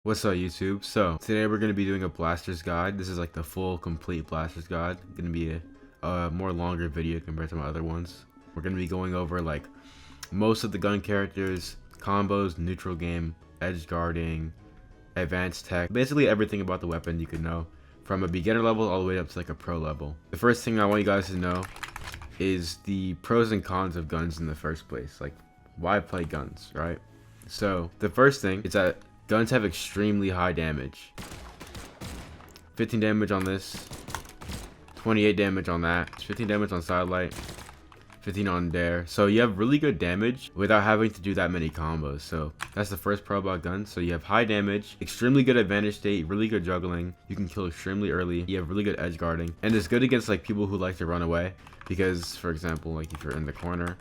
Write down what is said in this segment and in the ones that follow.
What's up, YouTube? So today we're gonna be doing a blasters guide. This is like the full complete blasters guide. Gonna be a more longer video compared to my other ones. We're gonna be going over like most of the gun characters, combos, neutral game, edge guarding, advanced tech, basically everything about the weapon you could know from a beginner level all the way up to like a pro level. The first thing I want you guys to know is the pros and cons of guns in the first place. Like, why play guns, right? So the first thing is that guns have extremely high damage. 15 damage on this, 28 damage on that, 15 damage on sidelight, 15 on dare. So you have really good damage without having to do that many combos. So that's the first pro about guns. So you have high damage, extremely good advantage state, really good juggling. You can kill extremely early. You have really good edge guarding, and it's good against like people who like to run away. Because, for example, like if you're in the corner,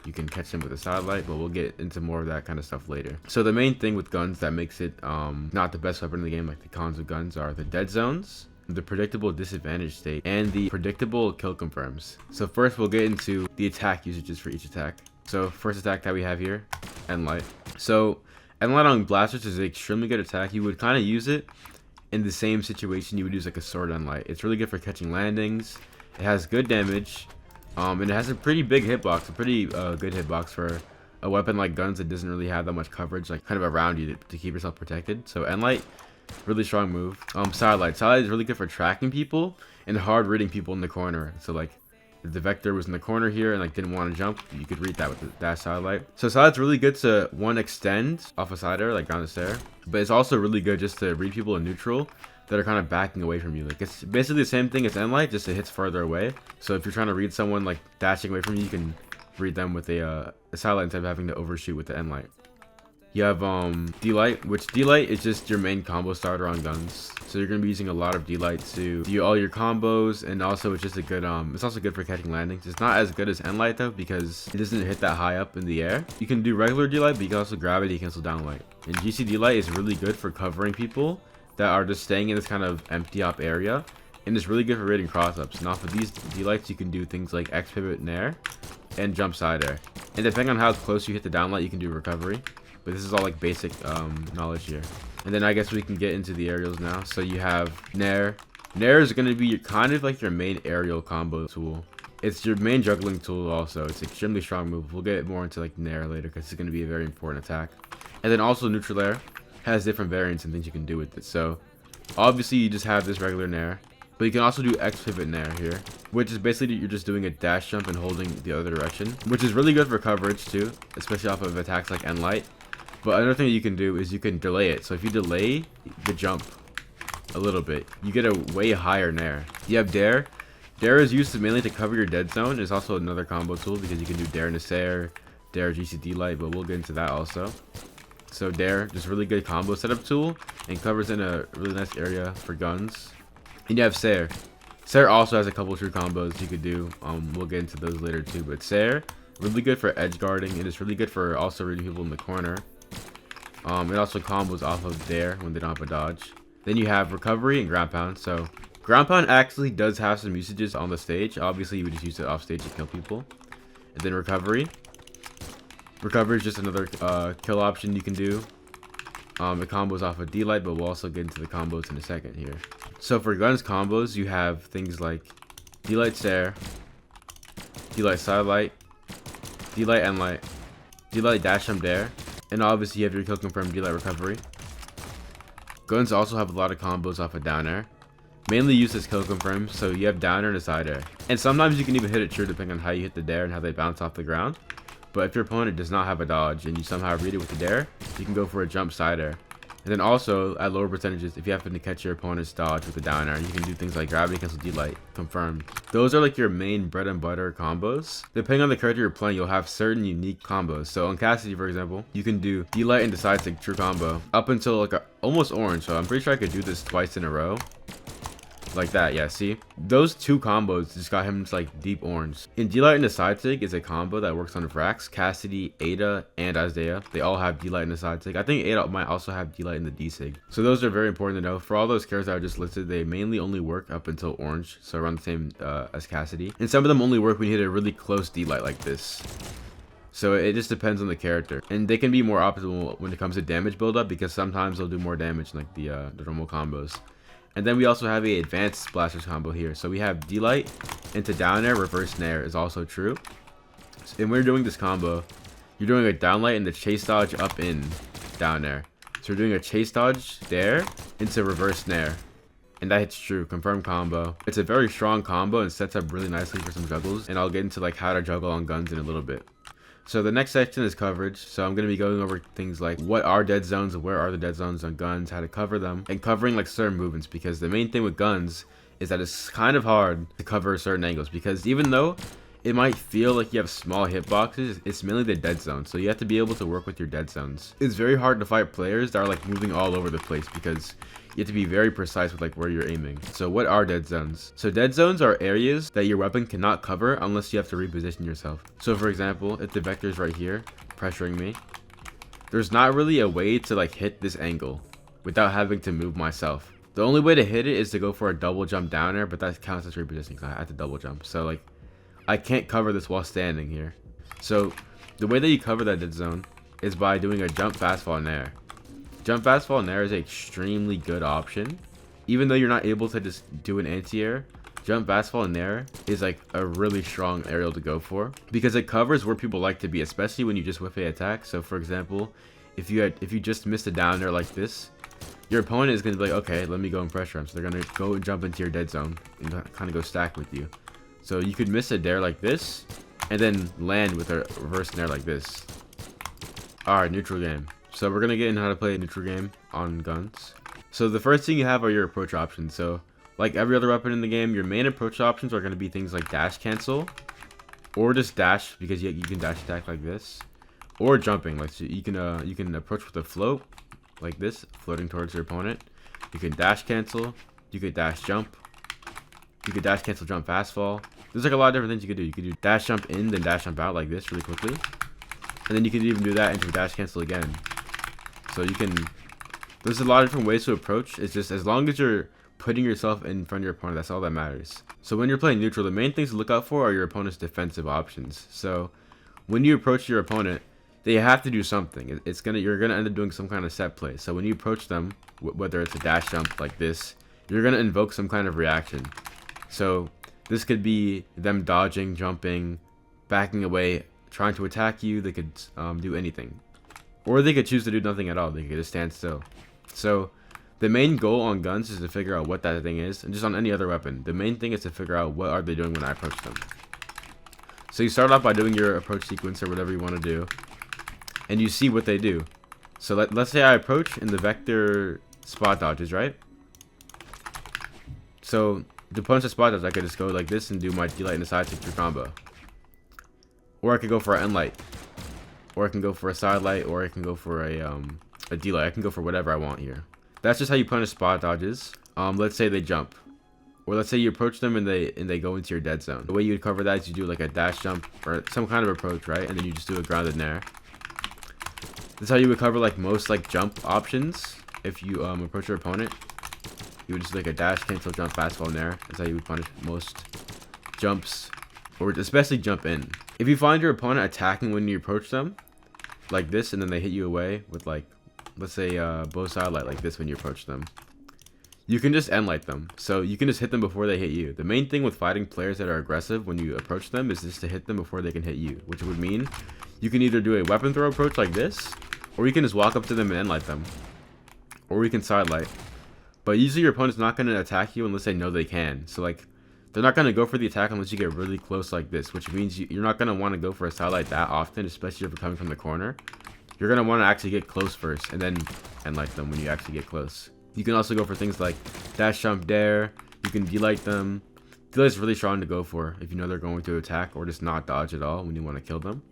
you can catch them with a sidelight, but we'll get into more of that kind of stuff later. So the main thing with guns that makes it not the best weapon in the game, like the cons of guns, are the dead zones, the predictable disadvantage state, and the predictable kill confirms. So first we'll get into the attack usages for each attack. So first attack that we have here, end light. So end light on blasters is an extremely good attack. You would kind of use it in the same situation you would use like a sword end light. It's really good for catching landings. It has good damage, and it has a pretty big hitbox, a pretty good hitbox for a weapon like guns that doesn't really have that much coverage, like kind of around you to keep yourself protected. So end light, really strong move. Sidelight is really good for tracking people and hard reading people in the corner. So like if the vector was in the corner here and like didn't want to jump, you could read that with that sidelight. So sidelight's really good to extend off a side air, like down the stair, but it's also really good just to read people in neutral that are kind of backing away from you. Like it's basically the same thing as end light, just it hits further away. So if you're trying to read someone like dashing away from you, you can read them with a sidelight instead of having to overshoot with the end light. You have D-light, which D-light is just your main combo starter on guns. So you're gonna be using a lot of D-light to do all your combos, and also it's just a good it's also good for catching landings. It's not as good as end light though, because it doesn't hit that high up in the air. You can do regular D-light, but you can also gravity cancel down light. And GC D-light is really good for covering people that are just staying in this kind of empty op area, and it's really good for raiding cross-ups. And off of these D-lights, you can do things like X pivot nair and jump side air. And depending on how close you hit the downlight, you can do recovery. But this is all like basic knowledge here. And then I guess we can get into the aerials now. So you have nair. Nair is going to be kind of like your main aerial combo tool. It's your main juggling tool also. It's an extremely strong move. We'll get more into like nair later because it's going to be a very important attack. And then also neutral air has different variants and things you can do with it. So obviously you just have this regular nair, but you can also do X pivot nair here, which is basically you're just doing a dash jump and holding the other direction, which is really good for coverage too, especially off of attacks like end light. But another thing you can do is you can delay it. So if you delay the jump a little bit, you get a way higher nair. You have dare. Dare is used mainly to cover your dead zone. It's also another combo tool because you can do dare nair, dare GCD light, but we'll get into that also. So dare, just really good combo setup tool and covers in a really nice area for guns. And you have Sair. Sair also has a couple true combos you could do. We'll get into those later too. But Sair, really good for edge guarding, and it's really good for also reading people in the corner. It also combos off of dare when they don't have a dodge. Then you have recovery and ground pound. So ground pound actually does have some usages on the stage. Obviously you would just use it off stage to kill people. And then recovery. Recovery is just another kill option you can do. It combos off of D-light, but we'll also get into the combos in a second here. So for guns combos, you have things like D-light stair, D-light sidelight, D-light end light, D-light dash jump dare, and obviously you have your kill confirm D-light recovery. Guns also have a lot of combos off of down air, mainly used as kill confirm. So you have down air and a side air, and sometimes you can even hit it true depending on how you hit the dare and how they bounce off the ground. But if your opponent does not have a dodge and you somehow read it with the dare, you can go for a jump side air. And then also, at lower percentages, if you happen to catch your opponent's dodge with a down air, you can do things like gravity cancel D-light, confirmed. Those are like your main bread and butter combos. Depending on the character you're playing, you'll have certain unique combos. So on Cassidy, for example, you can do D-light and side stick true combo up until like almost orange. So I'm pretty sure I could do this twice in a row. Like that, yeah, see? Those two combos just got him to like deep orange. And D-light and the side sig is a combo that works on Vrax, Cassidy, Ada, and Isaiah. They all have D-light and the side sig. I think Ada might also have D-light in the D-sig. So those are very important to know. For all those characters that I just listed, they mainly only work up until orange, so around the same as Cassidy. And some of them only work when you hit a really close D-light like this. So it just depends on the character, and they can be more optimal when it comes to damage buildup because sometimes they'll do more damage than like the normal combos. And then we also have a advanced blasters combo here. So we have D-Light into down air, reverse nair is also true. And when you're doing this combo, you're doing a down light and the chase dodge up in down air. So we're doing a chase dodge there into reverse nair. And that hits true, confirmed combo. It's a very strong combo and sets up really nicely for some juggles. And I'll get into like how to juggle on guns in a little bit. So the next section is coverage. So I'm going to be going over things like what are dead zones, where are the dead zones on guns, how to cover them, and covering like certain movements, because the main thing with guns is that it's kind of hard to cover certain angles, because even though it might feel like you have small hitboxes, it's mainly the dead zone. So you have to be able to work with your dead zones. It's very hard to fight players that are like moving all over the place because you have to be very precise with like where you're aiming. So what are dead zones? So dead zones are areas that your weapon cannot cover unless you have to reposition yourself. So for example, if the vector is right here pressuring me, there's not really a way to like hit this angle without having to move myself. The only way to hit it is to go for a double jump down air, but that counts as repositioning because I have to double jump. So like I can't cover this while standing here. So the way that you cover that dead zone is by doing a jump fast fall in air. Jump fast fall in air is an extremely good option. Even though you're not able to just do an anti-air, jump fast fall in air is like a really strong aerial to go for because it covers where people like to be, especially when you just whiff a attack. So for example, if you just missed a down air like this, your opponent is going to be like, okay, let me go and pressure him. So they're going to go and jump into your dead zone and kind of go stack with you. So you could miss a dare like this and then land with a reverse nair like this. Alright, neutral game. So we're going to get into how to play a neutral game on guns. So the first thing you have are your approach options. So like every other weapon in the game, your main approach options are going to be things like dash cancel or just dash, because you can dash attack like this, or jumping. Like so you can approach with a float like this, floating towards your opponent. You can dash cancel, you could dash jump, you could dash cancel jump fast fall. There's like a lot of different things you could do. You could do dash jump in, then dash jump out like this really quickly. And then you could even do that into dash cancel again. So you can, there's a lot of different ways to approach. It's just as long as you're putting yourself in front of your opponent, that's all that matters. So when you're playing neutral, the main things to look out for are your opponent's defensive options. So when you approach your opponent, they have to do something. You're gonna end up doing some kind of set play. So when you approach them, whether it's a dash jump like this, you're gonna invoke some kind of reaction. So this could be them dodging, jumping, backing away, trying to attack you. They could do anything. Or they could choose to do nothing at all. They could just stand still. So the main goal on guns is to figure out what that thing is. And just on any other weapon, the main thing is to figure out what are they doing when I approach them. So you start off by doing your approach sequence or whatever you want to do. And you see what they do. So let's say I approach and the vector spot dodges, right? So to punch the spot dodge, I could just go like this and do my D-Light and a side sector combo. Or I could go for an N-Light. Or I can go for a side light, or I can go for a D-Light. I can go for whatever I want here. That's just how you punish spot dodges. Let's say they jump. Or let's say you approach them and they go into your dead zone. The way you would cover that is you do like a dash jump or some kind of approach, right? And then you just do a grounded nair. That's how you would cover like most like jump options. If you approach your opponent, you would just like a dash cancel jump fast fall nair. That's how you would punish most jumps, or especially jump in. If you find your opponent attacking when you approach them like this and then they hit you away with like, let's say bow side light like this when you approach them, you can just end light them. So you can just hit them before they hit you. The main thing with fighting players that are aggressive when you approach them is just to hit them before they can hit you, which would mean you can either do a weapon throw approach like this, or you can just walk up to them and end light them, or you can side light. But usually your opponent's not going to attack you unless they know they can. So like they're not going to go for the attack unless you get really close like this, which means you're not going to want to go for a side light that often, especially if you're coming from the corner. You're going to want to actually get close first and then end light them when you actually get close. You can also go for things like dash jump dare. You can D-Light them. D-Light is really strong to go for if you know they're going to attack, or just not dodge at all when you want to kill them.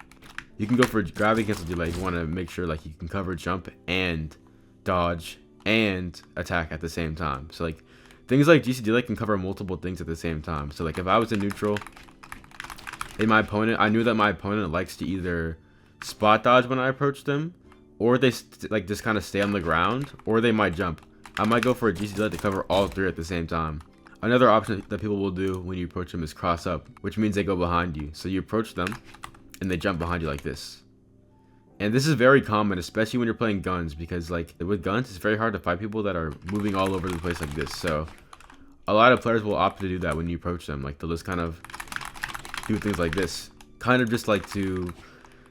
You can go for gravity cancel D-Light. You want to make sure like you can cover jump and dodge and attack at the same time. So like things like GC D-Light can cover multiple things at the same time. So like if I was in neutral and I knew that my opponent likes to either spot dodge when I approach them, or they like just kind of stay on the ground, or they might jump. I might go for a GC D-Light to cover all three at the same time. Another option that people will do when you approach them is cross up, which means they go behind you. So you approach them, and they jump behind you like this. And this is very common, especially when you're playing guns, because like with guns, it's very hard to fight people that are moving all over the place like this. So a lot of players will opt to do that when you approach them. Like they'll just kind of do things like this, kind of just like to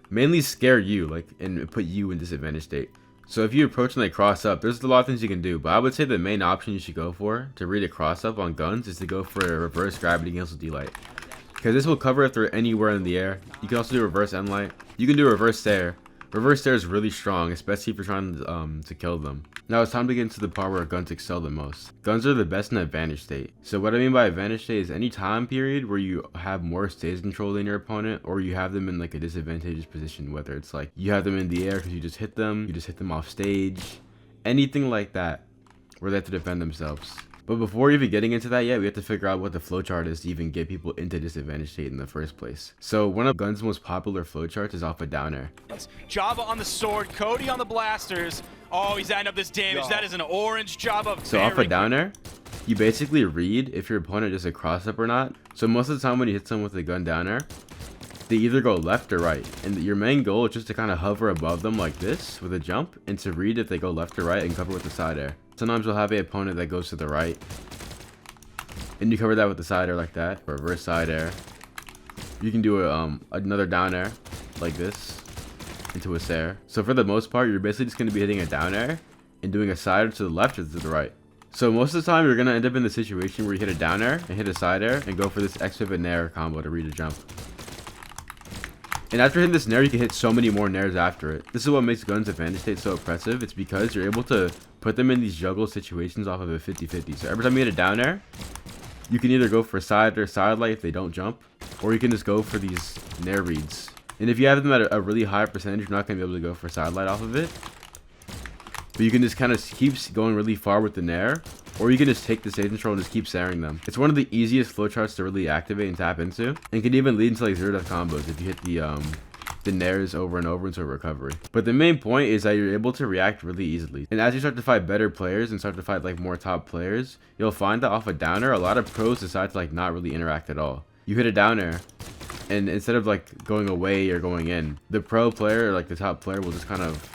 mainly scare you, like, and put you in disadvantage state. So if you approach and they cross up, there's a lot of things you can do, but I would say the main option you should go for to read a cross up on guns is to go for a reverse gravity cancel D-light, because this will cover if they're anywhere in the air. You can also do reverse end light. You can do reverse stare. Reverse stare is really strong, especially if you're trying to kill them. Now it's time to get into the part where guns excel the most. Guns are the best in advantage state. So what I mean by advantage state is any time period where you have more stage control than your opponent, or you have them in like a disadvantageous position, whether it's like you have them in the air because you just hit them off stage, anything like that where they have to defend themselves. But before even getting into that yet, we have to figure out what the flowchart is to even get people into disadvantage state in the first place. So one of Gun's most popular flowcharts is off a down air. Java on the sword, Cody on the blasters. Oh, he's adding up this damage. That is an orange Java. So off a down air, you basically read if your opponent does a cross up or not. So most of the time when you hit someone with a gun down air, they either go left or right. And your main goal is just to kind of hover above them like this with a jump, and to read if they go left or right and cover with the side air. Sometimes you'll have an opponent that goes to the right, and you cover that with the side air like that, reverse side air. You can do another down air like this into a stare. So for the most part, you're basically just going to be hitting a down air and doing a side air to the left or to the right. So most of the time, you're going to end up in the situation where you hit a down air and hit a side air and go for this X pivot nair combo to read a jump. And after hitting this nair, you can hit so many more nairs after it. This is what makes Gun's advantage state so oppressive. It's because you're able to put them in these juggle situations off of a 50-50. So every time you hit a down air, you can either go for side or side light if they don't jump, or you can just go for these nair reads. And if you have them at a really high percentage, you're not going to be able to go for side light off of it. But you can just kind of keep going really far with the nair, or you can just take the stage control and just keep staring them. It's one of the easiest flowcharts to really activate and tap into, and can even lead into like zero death combos if you hit the nairs over and over into a recovery. But the main point is that you're able to react really easily. And as you start to fight better players and start to fight like more top players, you'll find that off a down air, a lot of pros decide to like not really interact at all. You hit a down air, and instead of like going away or going in, the pro player or like the top player will just kind of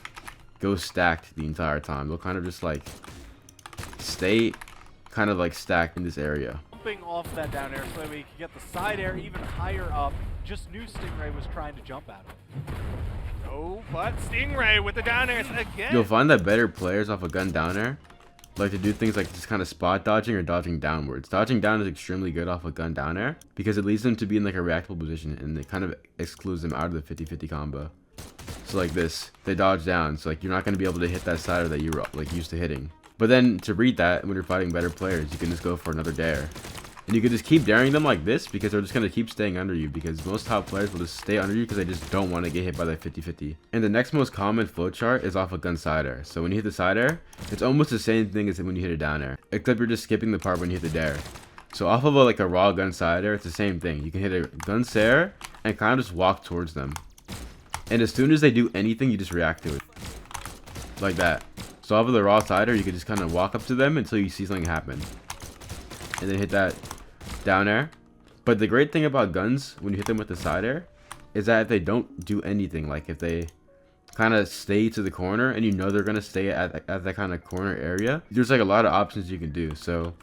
go stacked the entire time. They'll kind of just like stay kind of like stacked in this area. Jumping off that down air so that we can get the side air even higher up. Just knew Stingray was trying to jump at him. Oh, but Stingray with the down airs again. You'll find that better players off a gun down air like to do things like just kind of spot dodging or dodging downwards. Dodging down is extremely good off a gun down air because it leads them to be in like a reactable position, and it kind of excludes them out of the 50-50 combo. So like this, they dodge down, so like you're not going to be able to hit that side that you were like used to hitting. But then to read that, when you're fighting better players, you can just go for another dare. And you can just keep daring them like this because they're just going to keep staying under you, because most top players will just stay under you because they just don't want to get hit by that 50-50. And the next most common flowchart is off a gun side air. So when you hit the side air, it's almost the same thing as when you hit a down air, except you're just skipping the part when you hit the dare. So off of like a raw gun side air, it's the same thing. You can hit a gun stare and kind of just walk towards them. And as soon as they do anything, you just react to it. Like that. So off of the raw side air, you can just kind of walk up to them until you see something happen. And then hit that down air. But the great thing about guns when you hit them with the side air is that if they don't do anything, like if they kind of stay to the corner and you know they're going to stay at that kind of corner area, there's like a lot of options you can do. So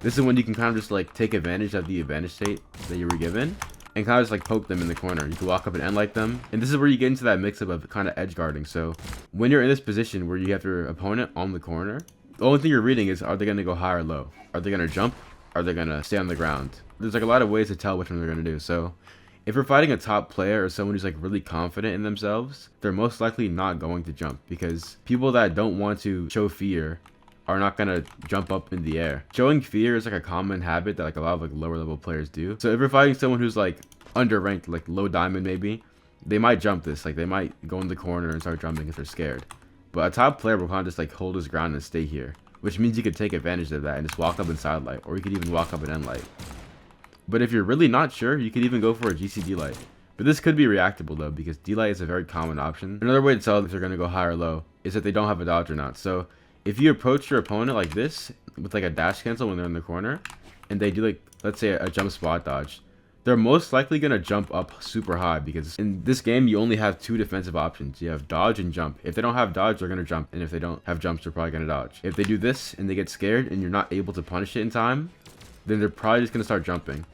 this is when you can kind of just like take advantage of the advantage state that you were given and kind of just like poke them in the corner. You can walk up and end like them, and this is where you get into that mix up of kind of edge guarding. So when you're in this position where you have your opponent on the corner, the only thing you're reading is, are they going to go high or low? Are they going to jump? Are they going to stay on the ground? There's like a lot of ways to tell which one they're going to do. So if you're fighting a top player or someone who's like really confident in themselves, they're most likely not going to jump, because people that don't want to show fear are not going to jump up in the air. Showing fear is like a common habit that like a lot of like lower level players do. So if you're fighting someone who's like underranked, like low diamond maybe, they might jump this. Like they might go in the corner and start jumping if they're scared. But a top player will kind of just like hold his ground and stay here, which means you could take advantage of that and just walk up and side light, or you could even walk up and end light. But if you're really not sure, you could even go for a GCD light. But this could be reactable though, because D-light is a very common option. Another way to tell if they're going to go high or low is if they don't have a dodge or not. So if you approach your opponent like this with like a dash cancel when they're in the corner, and they do like, let's say a jump spot dodge, they're most likely going to jump up super high because in this game, you only have 2 defensive options. You have dodge and jump. If they don't have dodge, they're going to jump. And if they don't have jumps, they're probably going to dodge. If they do this and they get scared and you're not able to punish it in time, then they're probably just going to start jumping.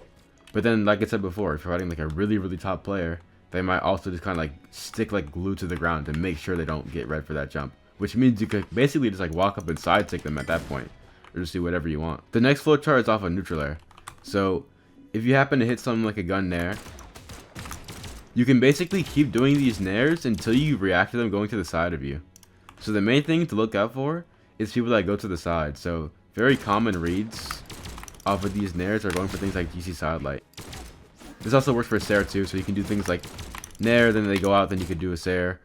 But then, like I said before, if you're fighting like a really, really top player, they might also just kind of like stick like glue to the ground to make sure they don't get red for that jump. Which means you could basically just like walk up and side stick them at that point. Or just do whatever you want. The next flowchart is off of neutral air. So if you happen to hit something like a gun nair, you can basically keep doing these nairs until you react to them going to the side of you. So the main thing to look out for is people that go to the side. So very common reads off of these nairs are going for things like GC side light. This also works for Sair too, so you can do things like nair, then they go out, then you could do a Sair.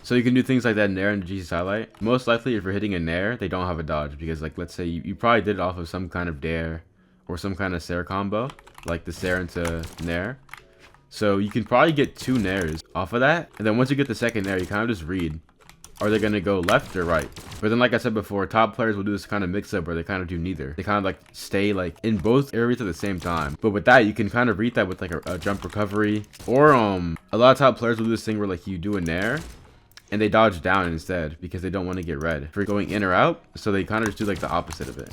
So you can do things like that nair and GC side light. Most likely if you're hitting a nair, they don't have a dodge because like let's say you probably did it off of some kind of dare or some kind of Sair combo, like the Sair into nair. So you can probably get 2 nairs off of that, and then once you get the second nair, you kind of just read, are they going to go left or right? But then like I said before, top players will do this kind of mix up where they kind of do neither. They kind of like stay like in both areas at the same time. But with that, you can kind of read that with like a jump recovery, or a lot of top players will do this thing where like you do a nair and they dodge down instead because they don't want to get red for going in or out. So they kind of just do like the opposite of it,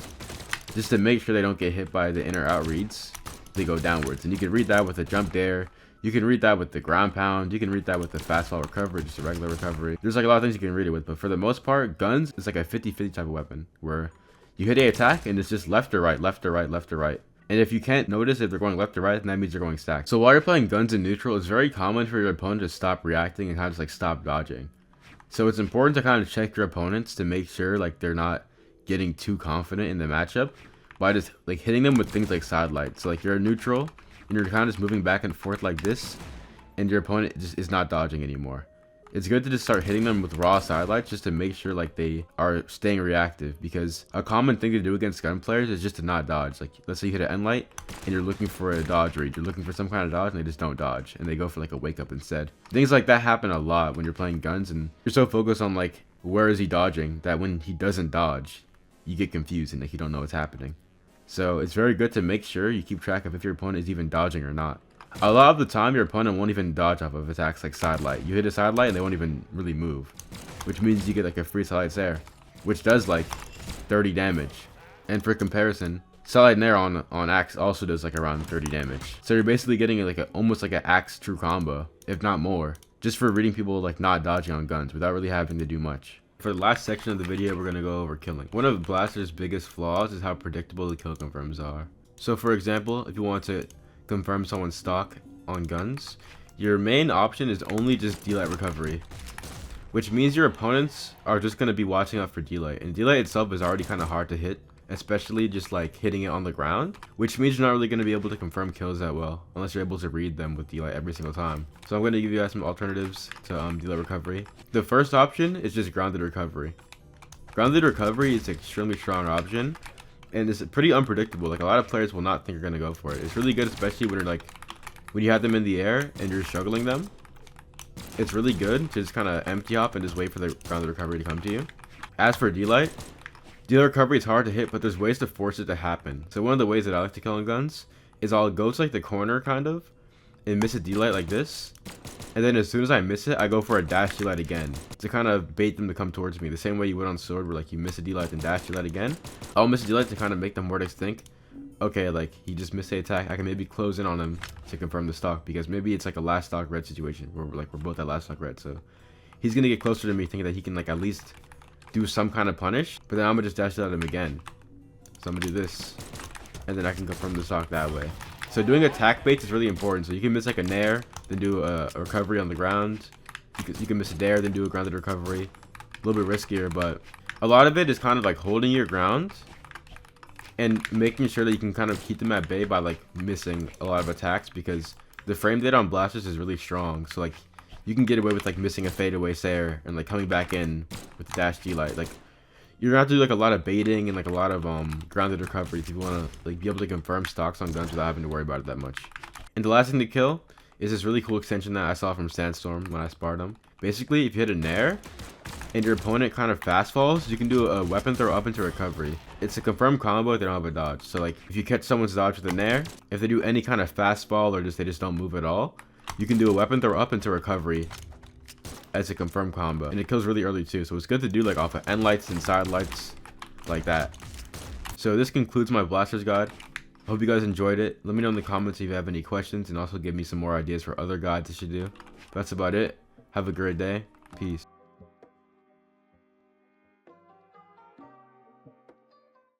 just to make sure they don't get hit by the in or out reads. They go downwards, and you can read that with a jump dare. You can read that with the ground pound. You can read that with the fast fall recovery, just a regular recovery. There's like a lot of things you can read it with, but for the most part, guns is like a 50-50 type of weapon where you hit a attack and it's just left or right, left or right, left or right. And if you can't notice if they're going left or right, then that means they're going stacked. So while you're playing guns in neutral, it's very common for your opponent to stop reacting and kind of just like stop dodging. So it's important to kind of check your opponents to make sure like they're not getting too confident in the matchup by just like hitting them with things like side light. So like you're a neutral and you're kind of just moving back and forth like this, and your opponent just is not dodging anymore. It's good to just start hitting them with raw side lights just to make sure like they are staying reactive, because a common thing to do against gun players is just to not dodge. Like let's say you hit an end light and you're looking for a dodge read, you're looking for some kind of dodge and they just don't dodge and they go for like a wake up instead. Things like that happen a lot when you're playing guns and you're so focused on like where is he dodging that when he doesn't dodge you get confused and like you don't know what's happening. So it's very good to make sure you keep track of if your opponent is even dodging or not. A lot of the time, your opponent won't even dodge off of attacks like side light. You hit a side light and they won't even really move, which means you get like a free side light Sair, which does like 30 damage. And for comparison, side light nair on axe also does like around 30 damage. So you're basically getting like almost like an axe true combo, if not more, just for reading people like not dodging on guns without really having to do much. For the last section of the video, we're going to go over killing. One of Blaster's biggest flaws is how predictable the kill confirms are. So for example, if you want to confirm someone's stock on guns, your main option is only just delight recovery, which means your opponents are just going to be watching out for delight, and delight itself is already kind of hard to hit, especially just like hitting it on the ground, which means you're not really going to be able to confirm kills that well unless you're able to read them with delight every single time. So I'm going to give you guys some alternatives to delight recovery. The first option is just grounded recovery. Grounded recovery is an extremely strong option, and it's pretty unpredictable. Like a lot of players will not think you're going to go for it. It's really good, especially when you're like when you have them in the air and you're struggling them. It's really good to just kind of empty hop and just wait for the grounded recovery to come to you. As for delight recovery is hard to hit, but there's ways to force it to happen. So one of the ways that I like to kill on guns is I'll go to like the corner kind of and miss a delight like this, and then as soon as I miss it, I go for a dash delight again to kind of bait them to come towards me, the same way you would on sword where like you miss a delight and dash delight again. I'll miss a delight to kind of make the Mordex think, okay, like he just missed the attack, I can maybe close in on him to confirm the stock, because maybe it's like a last stock red situation where we're both at last stock red, so he's gonna get closer to me thinking that he can like at least do some kind of punish, but then I'm gonna just dash at him again. So I'm gonna do this, and then I can confirm the stock that way. So doing attack baits is really important. So you can miss like a nair, then do a recovery on the ground. You can miss a dare, then do a grounded recovery. A little bit riskier, but a lot of it is kind of like holding your ground and making sure that you can kind of keep them at bay by like missing a lot of attacks, because the frame data on blasters is really strong. So like you can get away with like missing a fadeaway Sair and like coming back in with the dash delight. Like you're gonna have to do like a lot of baiting and like a lot of grounded recovery if you want to like be able to confirm stocks on guns without having to worry about it that much. And the last thing to kill is this really cool extension that I saw from Sandstorm when I sparred him. Basically, if you hit a nair and your opponent kind of fast falls, you can do a weapon throw up into recovery. It's a confirmed combo if they don't have a dodge. So like if you catch someone's dodge with an air, if they do any kind of fast fall or they just don't move at all, you can do a weapon throw up into recovery as a confirmed combo. And it kills really early too. So it's good to do like off of end lights and side lights like that. So this concludes my Blasters guide. I hope you guys enjoyed it. Let me know in the comments if you have any questions and also give me some more ideas for other guides I should do. That's about it. Have a great day. Peace.